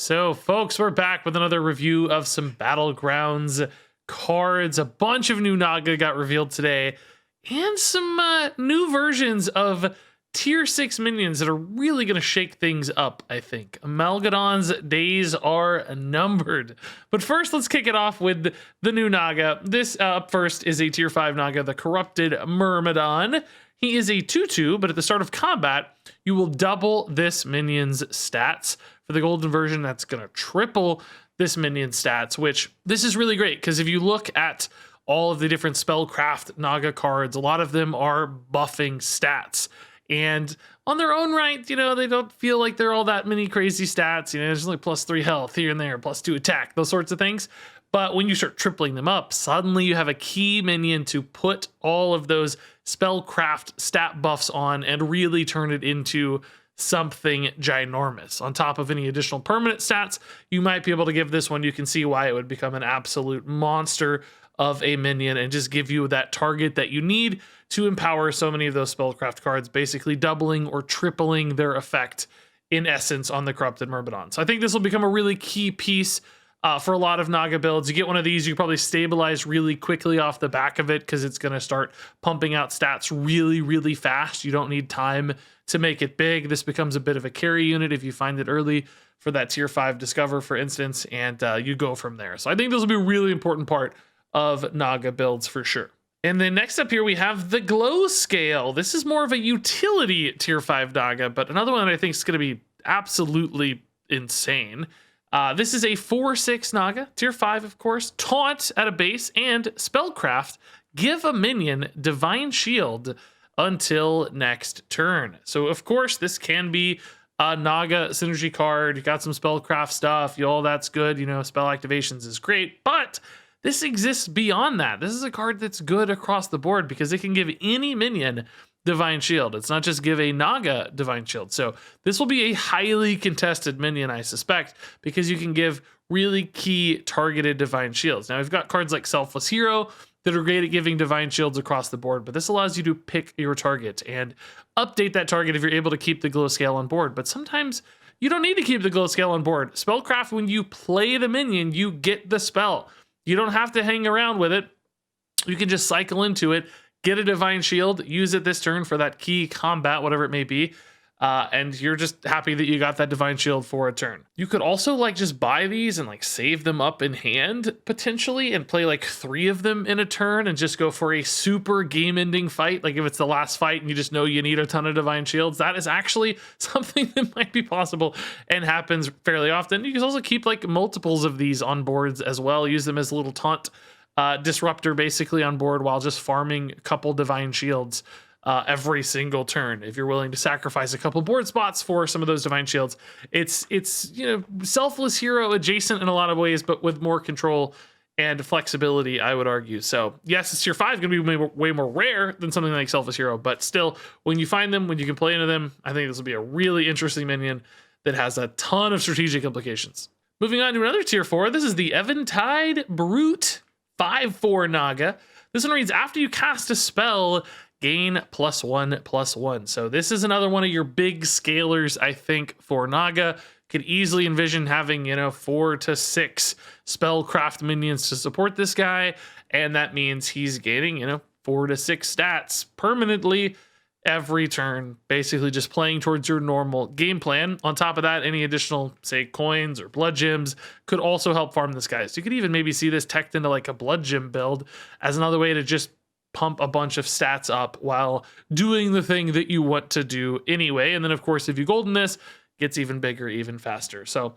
So, folks, we're back with another review of some Battlegrounds cards. A bunch of new Naga got revealed today, and some new versions of tier 6 minions that are really going to shake things up, I think. AMALGADON's days are numbered. But first, let's kick it off with the new Naga. This up first is a tier 5 Naga, the Corrupted Myrmidon. He is a 2/2, but at the start of combat, you will double this minion's stats. For the golden version, that's going to triple this minion's stats, which this is really great because if you look at all of the different spellcraft Naga cards, a lot of them are buffing stats. And on their own right, you know, they don't feel like they're all that many crazy stats. You know, there's like +3 health here and there, +2 attack, those sorts of things. But when you start tripling them up, suddenly you have a key minion to put all of those spellcraft stat buffs on and really turn it into something ginormous. On top of any additional permanent stats you might be able to give this one, you can see why it would become an absolute monster of a minion and just give you that target that you need to empower so many of those spellcraft cards, basically doubling or tripling their effect in essence on the Corrupted Myrmidon. So I think this will become a really key piece for a lot of Naga builds. You get one of these, you probably stabilize really quickly off the back of it because it's going to start pumping out stats really, really fast. You don't need time to make it big. This becomes a bit of a carry unit if you find it early for that tier 5 Discover, for instance, and you go from there. So I think this will be a really important part of Naga builds for sure. And then next up here, we have the Glow Scale. This is more of a utility tier 5 Naga, but another one that I think is going to be absolutely insane. This is a 4/6 Naga, tier 5, of course, taunt at a base, and spellcraft, give a minion Divine Shield until next turn. So, of course, this can be a Naga synergy card. You got some spellcraft stuff, all that's good, you know, spell activations is great, but this exists beyond that. This is a card that's good across the board because it can give any minion Divine Shield. It's not just give a Naga Divine Shield. So this will be a highly contested minion, I suspect, because you can give really key targeted Divine Shields. Now, we've got cards like Selfless Hero that are great at giving Divine Shields across the board, but this allows you to pick your target and update that target if you're able to keep the Glow Scale on board. But sometimes you don't need to keep the Glow Scale on board. Spellcraft, when you play the minion, you get the spell. You don't have to hang around with it. You can just cycle into it, get a Divine Shield, use it this turn for that key combat, whatever it may be, and you're just happy that you got that Divine Shield for a turn. You could also like just buy these and like save them up in hand potentially and play like 3 of them in a turn and just go for a super game-ending fight. Like if it's the last fight and you just know you need a ton of Divine Shields, that is actually something that might be possible and happens fairly often. You can also keep like multiples of these on boards as well. Use them as a little taunt disruptor basically on board while just farming a couple Divine Shields every single turn. If you're willing to sacrifice a couple board spots for some of those Divine Shields, it's you know, Selfless Hero adjacent in a lot of ways, but with more control and flexibility, I would argue. So yes, it's tier 5 going to be way more rare than something like Selfless Hero, but still, when you find them, when you can play into them, I think this will be a really interesting minion that has a ton of strategic implications. Moving on to another tier 4, this is the Eventide Brute 5/4 Naga. This one reads, after you cast a spell, gain +1/+1. So this is another one of your big scalers, I think, for Naga. Could easily envision having, you know, 4 to 6 spellcraft minions to support this guy. And that means he's gaining, you know, 4 to 6 stats permanently every turn, basically just playing towards your normal game plan. On top of that, any additional, say, coins or blood gems could also help farm this guy. So you could even maybe see this teched into like a blood gem build as another way to just pump a bunch of stats up while doing the thing that you want to do anyway. And then, of course, if you golden this, gets even bigger, even faster. So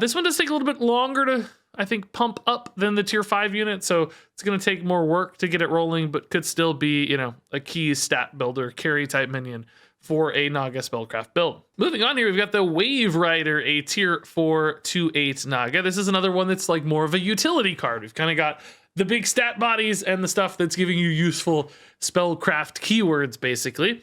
this one does take a little bit longer to, I think, pump up than the tier 5 unit. So it's going to take more work to get it rolling, but could still be, you know, a key stat builder, carry type minion for a Naga spellcraft build. Moving on here, we've got the Wave Rider, a tier 4/8 Naga. This is another one that's like more of a utility card. We've kind of got the big stat bodies and the stuff that's giving you useful spellcraft keywords, basically.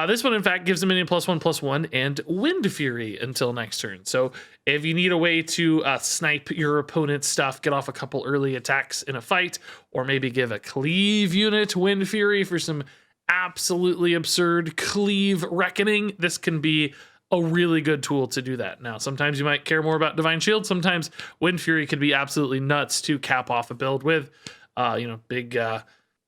This one, in fact, gives a minion +1/+1 and Wind Fury until next turn. So if you need a way to snipe your opponent's stuff, get off a couple early attacks in a fight, or maybe give a cleave unit Wind Fury for some absolutely absurd cleave reckoning, this can be a really good tool to do that. Now, sometimes you might care more about Divine Shield. Sometimes Wind Fury could be absolutely nuts to cap off a build with, big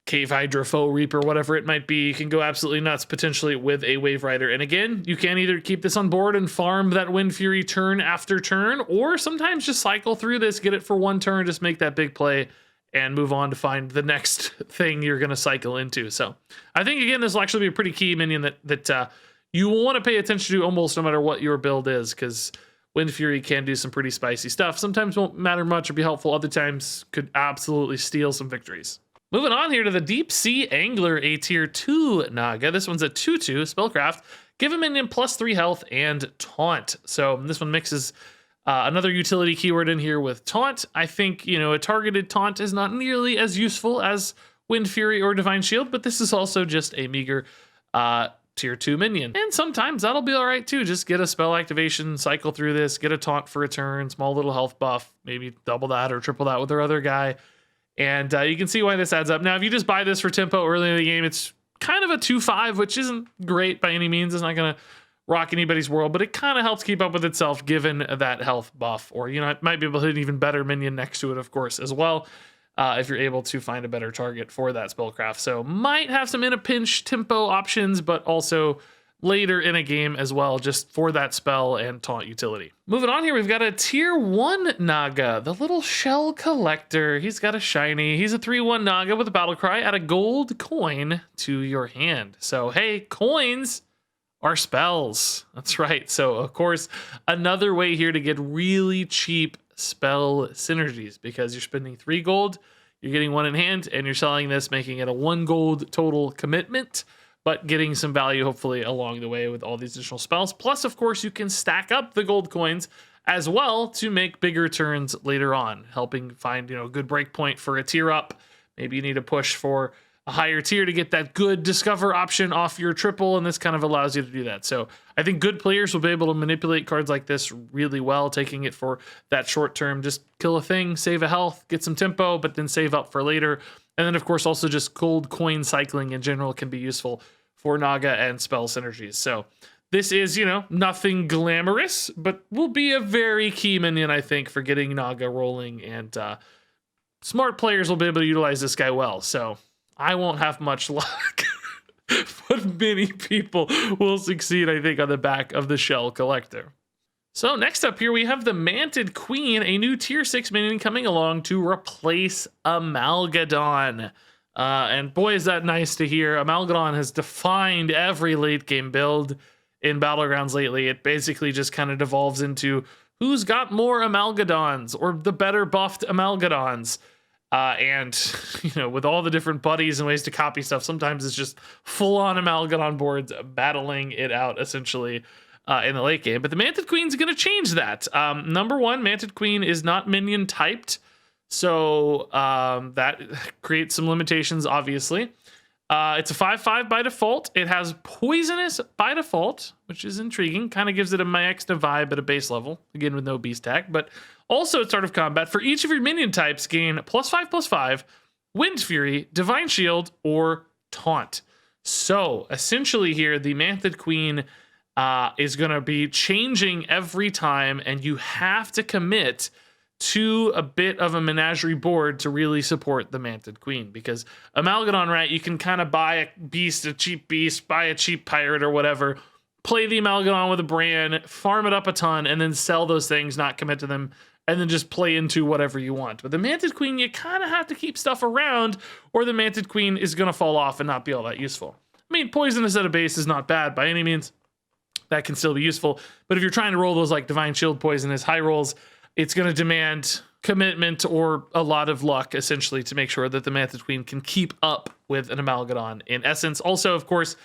Cave Hydra, Foe Reaper, whatever it might be. You can go absolutely nuts potentially with a Wave Rider. And again, you can either keep this on board and farm that Wind Fury turn after turn, or sometimes just cycle through this, get it for one turn, just make that big play and move on to find the next thing you're going to cycle into. So I think, again, this will actually be a pretty key minion that you will want to pay attention to almost no matter what your build is, because Wind Fury can do some pretty spicy stuff. Sometimes won't matter much or be helpful. Other times could absolutely steal some victories. Moving on here to the Deep Sea Angler, a tier 2 Naga. This one's a 2/2 spellcraft. Give a minion +3 health and taunt. So this one mixes another utility keyword in here with taunt. I think, a targeted taunt is not nearly as useful as Wind Fury or Divine Shield, but this is also just a meager tier 2 minion. And sometimes that'll be all right too. Just get a spell activation, cycle through this, get a taunt for a turn, small little health buff, maybe double that or triple that with their other guy. And you can see why this adds up. Now, if you just buy this for tempo early in the game, it's kind of a 2/5, which isn't great by any means. It's not going to rock anybody's world, but it kind of helps keep up with itself given that health buff. Or, it might be able to hit an even better minion next to it, of course, as well, if you're able to find a better target for that spellcraft. So might have some in a pinch tempo options, but also later in a game as well, just for that spell and taunt utility. Moving on here, we've got a tier 1 Naga, the little shell collector. He's got a shiny. He's a 3/1 Naga with a battle cry. Add a gold coin to your hand. So, hey, coins are spells. That's right. So, of course, another way here to get really cheap spell synergies, because you're spending 3 gold, you're getting 1 in hand, and you're selling this, making it a 1 gold total commitment, but getting some value hopefully along the way with all these additional spells. Plus, of course, you can stack up the gold coins as well to make bigger turns later on, helping find, a good break point for a tier up. Maybe you need to push for a higher tier to get that good discover option off your triple, and this kind of allows you to do that. So I think good players will be able to manipulate cards like this really well, taking it for that short term, just kill a thing, save a health, get some tempo, but then save up for later. And then, of course, also just gold coin cycling in general can be useful for Naga and spell synergies. So this is, nothing glamorous, but will be a very key minion, I think, for getting Naga rolling. And smart players will be able to utilize this guy well. So I won't have much luck, but many people will succeed, I think, on the back of the shell collector. So next up here, we have the Manted Queen, a new tier 6 minion coming along to replace AMALGADON. And boy, is that nice to hear. AMALGADON has defined every late game build in Battlegrounds lately. It basically just kind of devolves into who's got more AMALGADONs or the better buffed AMALGADONs. And, with all the different buddies and ways to copy stuff, sometimes it's just full on AMALGADON boards battling it out essentially in the late game. But the Manted Queen's going to change that. Number one, Manted Queen is not minion typed. So that creates some limitations, obviously. It's a 5/5 by default. It has poisonous by default, which is intriguing. Kind of gives it a Myexna vibe at a base level, again with no beast tag. But also at start of combat, for each of your minion types, gain +5/+5, Wind Fury, Divine Shield, or Taunt. So essentially here, the Manted Queen is going to be changing every time, and you have to commit to a bit of a menagerie board to really support the Manted Queen, because AMALGADON, right, you can kind of buy a beast, a cheap beast, buy a cheap pirate or whatever, play the AMALGADON with a brand, farm it up a ton, and then sell those things, not commit to them, and then just play into whatever you want. But the Manted Queen, you kind of have to keep stuff around, or the Manted Queen is going to fall off and not be all that useful. I mean, poisonous at a base is not bad by any means. That can still be useful. But if you're trying to roll those like Divine Shield poisonous high rolls, it's going to demand commitment or a lot of luck, essentially, to make sure that the Manted Queen can keep up with an AMALGADON in essence. Also, of course,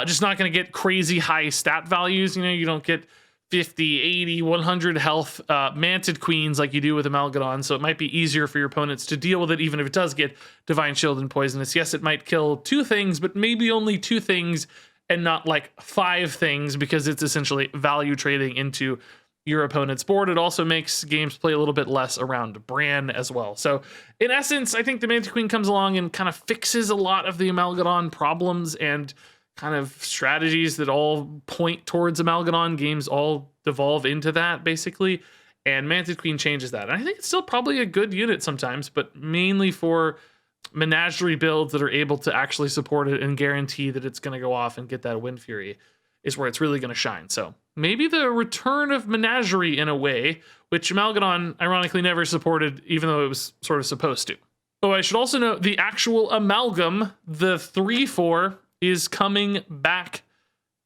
just not going to get crazy high stat values. You don't get 50, 80, 100 health Manted Queens like you do with AMALGADON, so it might be easier for your opponents to deal with it, even if it does get Divine Shield and Poisonous. Yes, it might kill 2 things, but maybe only 2 things and not like 5 things, because it's essentially value trading into your opponent's board. It also makes games play a little bit less around Bran as well. So in essence, I think the Manted Queen comes along and kind of fixes a lot of the AMALGADON problems and kind of strategies that all point towards Amalgadon. Games all devolve into that, basically. And Mantid Queen changes that. And I think it's still probably a good unit sometimes, but mainly for Menagerie builds that are able to actually support it and guarantee that it's going to go off and get that Wind Fury is where it's really going to shine. So maybe the return of Menagerie in a way, which Amalgadon ironically never supported, even though it was sort of supposed to. Oh, I should also note the actual Amalgam, the 3/4, is coming back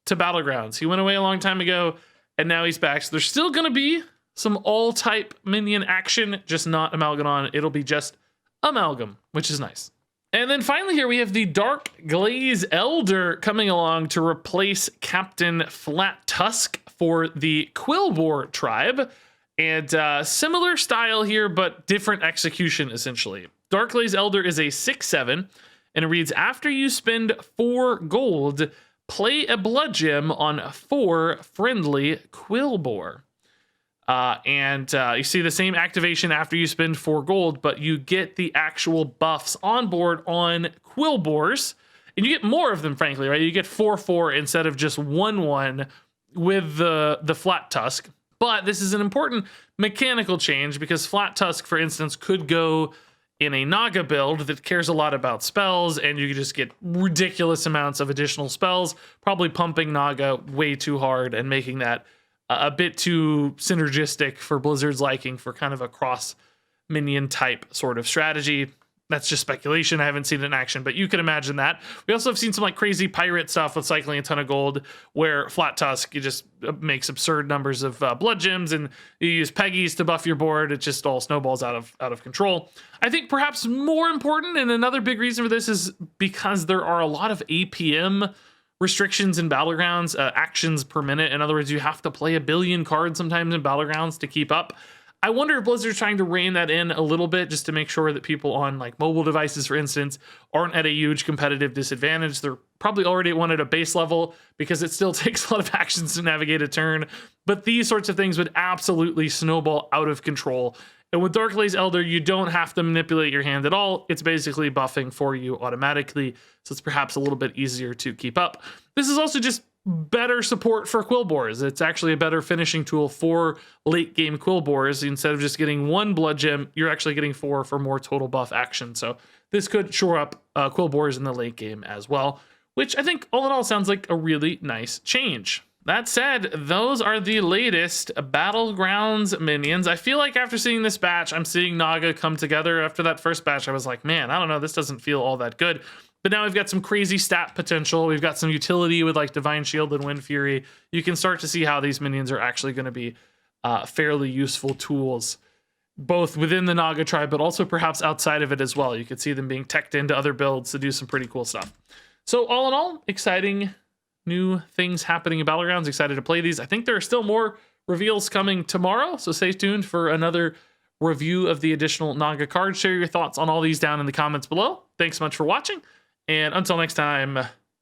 to Battlegrounds. He went away a long time ago, and now he's back. So there's still going to be some all-type minion action, just not Amalgadon. It'll be just Amalgam, which is nice. And then finally here we have the Dark Glaze Elder coming along to replace Captain Flat Tusk for the Quilboar tribe. And similar style here, but different execution, essentially. Dark Glaze Elder is a 6/7, and it reads, after you spend 4 gold, play a blood gem on 4 friendly Quilboar. You see the same activation after you spend 4 gold, but you get the actual buffs on board on Quilboars, and you get more of them, frankly, right? You get 4/4 instead of just 1/1 with the Flat Tusk. But this is an important mechanical change because Flat Tusk, for instance, could go in a Naga build that cares a lot about spells, and you could just get ridiculous amounts of additional spells, probably pumping Naga way too hard and making that a bit too synergistic for Blizzard's liking for kind of a cross minion type sort of strategy. That's just speculation. I haven't seen it in action, but you can imagine that. We also have seen some like crazy pirate stuff with cycling a ton of gold where Flat Tusk, it just makes absurd numbers of blood gems, and you use Peggies to buff your board. It just all snowballs out of control. I think perhaps more important, and another big reason for this is because there are a lot of APM restrictions in Battlegrounds, actions per minute. In other words, you have to play 1 billion cards sometimes in Battlegrounds to keep up. I wonder if Blizzard's trying to rein that in a little bit just to make sure that people on like mobile devices, for instance, aren't at a huge competitive disadvantage. They're probably already at one at a base level because it still takes a lot of actions to navigate a turn. But these sorts of things would absolutely snowball out of control. And with Dark Glaze Elder, you don't have to manipulate your hand at all. It's basically buffing for you automatically. So it's perhaps a little bit easier to keep up. This is also just better support for Quilboars. It's actually a better finishing tool for late game Quilboars. Instead of just getting 1 blood gem, you're actually getting 4 for more total buff action. So this could shore up Quilboars in the late game as well, which I think all in all sounds like a really nice change. That said, those are the latest Battlegrounds minions. I feel like after seeing this batch, I'm seeing Naga come together. After that first batch, I was like, man, I don't know, this doesn't feel all that good. But now we've got some crazy stat potential. We've got some utility with like Divine Shield and Wind Fury. You can start to see how these minions are actually going to be fairly useful tools, both within the Naga tribe, but also perhaps outside of it as well. You could see them being teched into other builds to do some pretty cool stuff. So all in all, exciting new things happening in Battlegrounds. Excited to play these. I think there are still more reveals coming tomorrow, so stay tuned for another review of the additional Naga cards. Share your thoughts on all these down in the comments below. Thanks so much for watching, and until next time,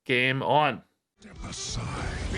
game on. Step aside.